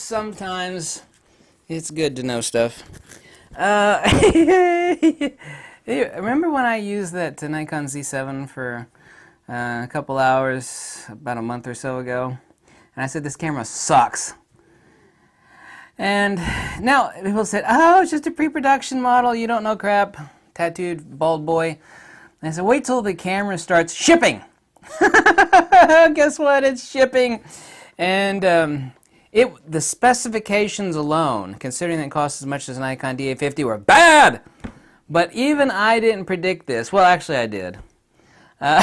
sometimes it's good to know stuff. Remember when I used that Nikon Z7 for a couple hours about a month or so ago? And I said, this camera sucks. And now people said, oh, it's just a pre-production model, you don't know crap, tattooed bald boy. And I said, wait till the camera starts shipping. Guess what? It's shipping. And the specifications alone, considering that it costs as much as a Nikon D850, were bad. But even I didn't predict this. Well, actually, I did. Now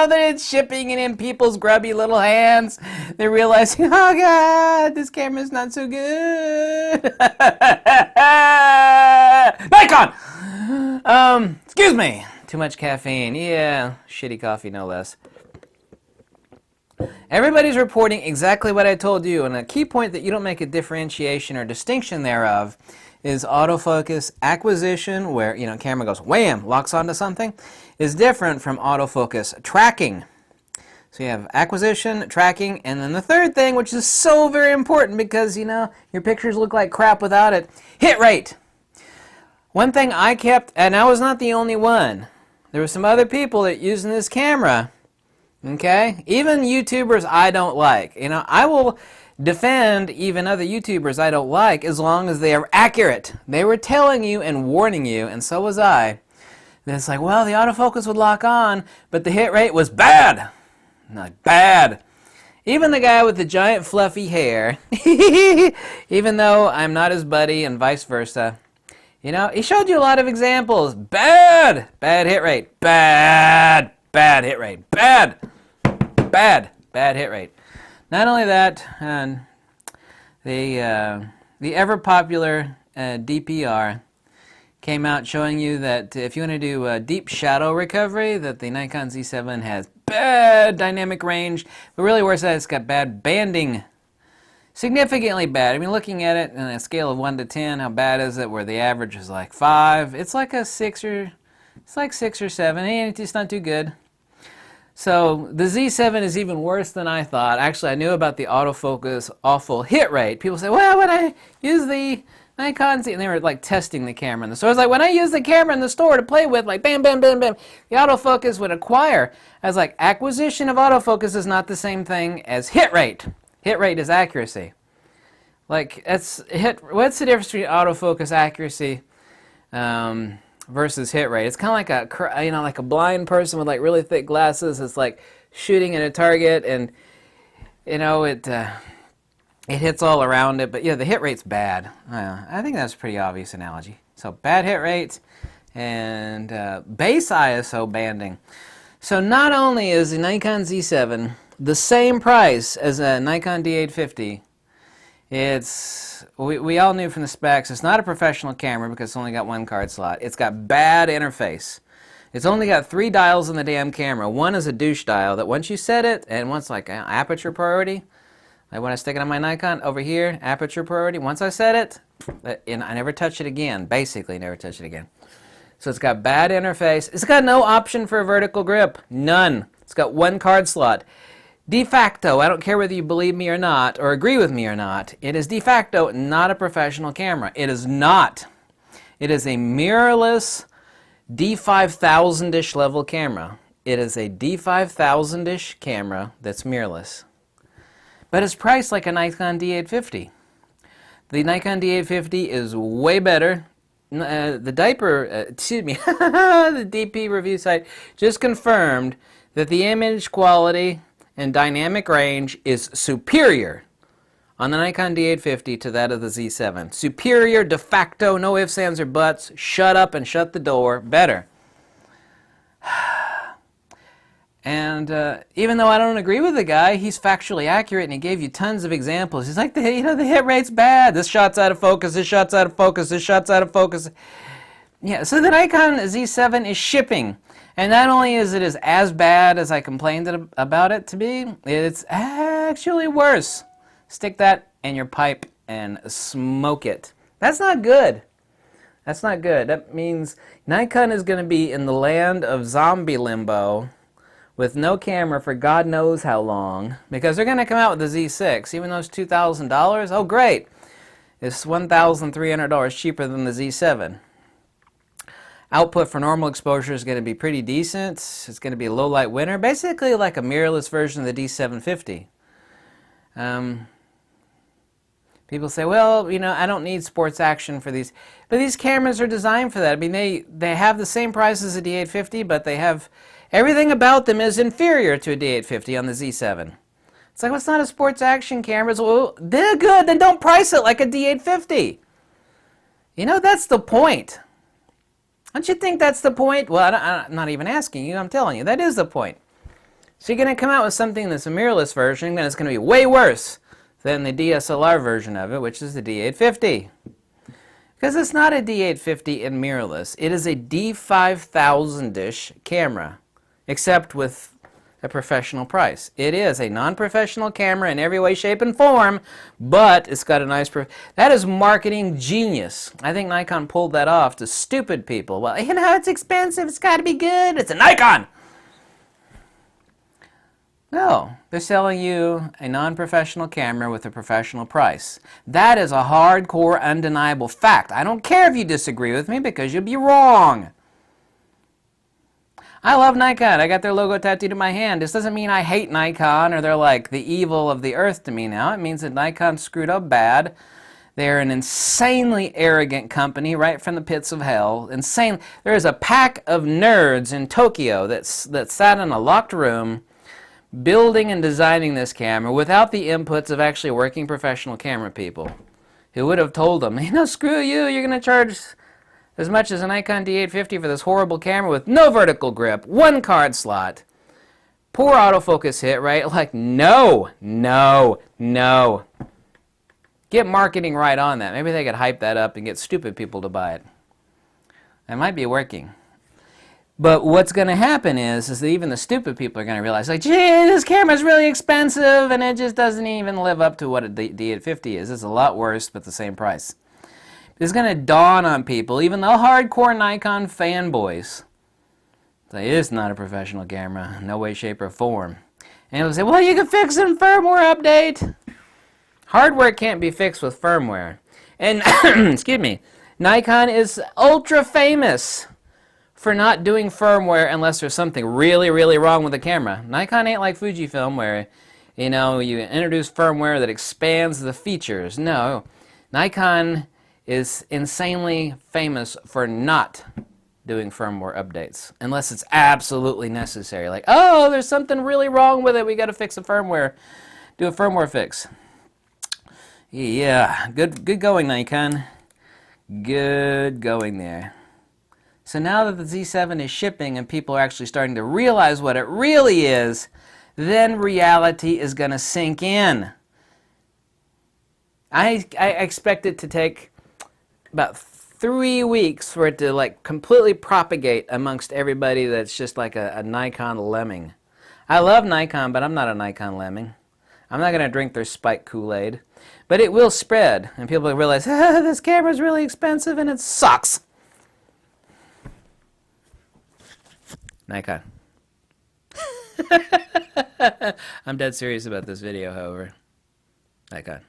that it's shipping and in people's grubby little hands, they're realizing, oh God, this camera's not so good. Nikon! Excuse me. Too much caffeine. Yeah, shitty coffee, no less. Everybody's reporting exactly what I told you, and a key point that you don't make a differentiation or distinction thereof is autofocus acquisition, where, camera goes wham, locks onto something, is different from autofocus tracking. So you have acquisition, tracking, and then the third thing, which is so very important because, your pictures look like crap without it, hit rate. One thing I kept, and I was not the only one, there were some other people that using this camera, okay? Even YouTubers I don't like. I will defend even other YouTubers I don't like as long as they are accurate. They were telling you and warning you, and so was I. That it's like, well, the autofocus would lock on, but the hit rate was bad. Not bad. Even the guy with the giant fluffy hair, even though I'm not his buddy and vice versa, he showed you a lot of examples. Bad hit rate. Bad hit rate. Bad hit rate. Not only that, the ever popular DPR came out showing you that if you want to do deep shadow recovery, that the Nikon Z7 has bad dynamic range, but really worse than that, it's got bad banding. Significantly bad. I mean, looking at it on a scale of 1 to 10, how bad is it? Where the average is like 5. It's like a 6 or 7. And it's not too good. So the Z7 is even worse than I thought. Actually, I knew about the autofocus awful hit rate. People say, well, when I use the Nikon Z, and they were like testing the camera in the store. I was like, when I use the camera in the store to play with, like bam, bam, bam, bam, the autofocus would acquire. I was like, acquisition of autofocus is not the same thing as hit rate. Hit rate is accuracy. What's the difference between autofocus accuracy versus hit rate? It's kind of like like a blind person with like really thick glasses. It's like shooting at a target, and it hits all around it. But yeah, the hit rate's bad. I think that's a pretty obvious analogy. So bad hit rate and base ISO banding. So not only is the Nikon Z7 the same price as a Nikon D850, we all knew from the specs, it's not a professional camera because it's only got one card slot. It's got bad interface. It's only got 3 dials in the damn camera. One is a douche dial that once you set it, and once like aperture priority, like when I stick it on my Nikon over here, aperture priority, once I set it, and I never touch it again, basically never touch it again. So it's got bad interface. It's got no option for a vertical grip. None. It's got one card slot. De facto, I don't care whether you believe me or not, or agree with me or not, it is de facto not a professional camera. It is not. It is a mirrorless D5000-ish level camera. It is a D5000-ish camera that's mirrorless. But it's priced like a Nikon D850. The Nikon D850 is way better. The DP review site just confirmed that the image quality and dynamic range is superior on the Nikon D850 to that of the Z7. Superior, de facto, no ifs, ands, or buts. Shut up and shut the door. Better. And even though I don't agree with the guy, he's factually accurate and he gave you tons of examples. He's like, the hit rate's bad. This shot's out of focus. This shot's out of focus. This shot's out of focus. Yeah, so the Nikon Z7 is shipping. And not only is it as bad as I complained about it to be, it's actually worse. Stick that in your pipe and smoke it. That's not good. That's not good. That means Nikon is going to be in the land of zombie limbo with no camera for God knows how long, because they're going to come out with the Z6, even though it's $2,000. Oh, great. It's $1,300 cheaper than the Z7. Output for normal exposure is going to be pretty decent. It's going to be a low light winner, basically like a mirrorless version of the D750. People say, well, you know, I don't need sports action for these. But these cameras are designed for that. I mean, they have the same price as a D850, but they have everything about them is inferior to a D850 on the Z7. It's like, well, it's not a sports action camera. Well, they're good. Then don't price it like a D850. You know, that's the point. Don't you think that's the point? Well, I'm not even asking you. I'm telling you. That is the point. So you're going to come out with something that's a mirrorless version, and it's going to be way worse than the DSLR version of it, which is the D850. Because it's not a D850 in mirrorless. It is a D5000-ish camera, except with a professional price. It is a non-professional camera in every way, shape, and form, but it's got a nice... That is marketing genius. I think Nikon pulled that off to stupid people. Well, you know, it's expensive. It's got to be good. It's a Nikon! No, they're selling you a non-professional camera with a professional price. That is a hardcore, undeniable fact. I don't care if you disagree with me because you'll be wrong. I love Nikon. I got their logo tattooed on my hand. This doesn't mean I hate Nikon or they're like the evil of the earth to me now. It means that Nikon screwed up bad. They're an insanely arrogant company right from the pits of hell. Insane. There is a pack of nerds in Tokyo that sat in a locked room building and designing this camera without the inputs of actually working professional camera people who would have told them, you know, screw you, you're going to charge as much as a Nikon D850 for this horrible camera with no vertical grip, one card slot, poor autofocus hit, right? Like, no, no, no. Get marketing right on that. Maybe they could hype that up and get stupid people to buy it. That might be working. But what's going to happen is that even the stupid people are going to realize, like, gee, this camera's really expensive, and it just doesn't even live up to what a D850 is. It's a lot worse, but the same price. It's going to dawn on people, even the hardcore Nikon fanboys, say, it's not a professional camera, no way, shape, or form. And they'll say, well, you can fix it in firmware update. Hardware can't be fixed with firmware. And, excuse me, Nikon is ultra famous for not doing firmware unless there's something really, really wrong with the camera. Nikon ain't like Fujifilm where, you know, you introduce firmware that expands the features. No, Nikon is insanely famous for not doing firmware updates unless it's absolutely necessary. Like, oh, there's something really wrong with it. We got to fix the firmware. Do a firmware fix. Yeah, good going, Nikon. Good going there. So now that the Z7 is shipping and people are actually starting to realize what it really is, then reality is going to sink in. I expect it to take about 3 weeks for it to like completely propagate amongst everybody that's just like a Nikon lemming. I love Nikon, but I'm not a Nikon lemming. I'm not going to drink their spike Kool-Aid. But it will spread, and people will realize, this camera's really expensive and it sucks. Nikon. I'm dead serious about this video, however. Nikon.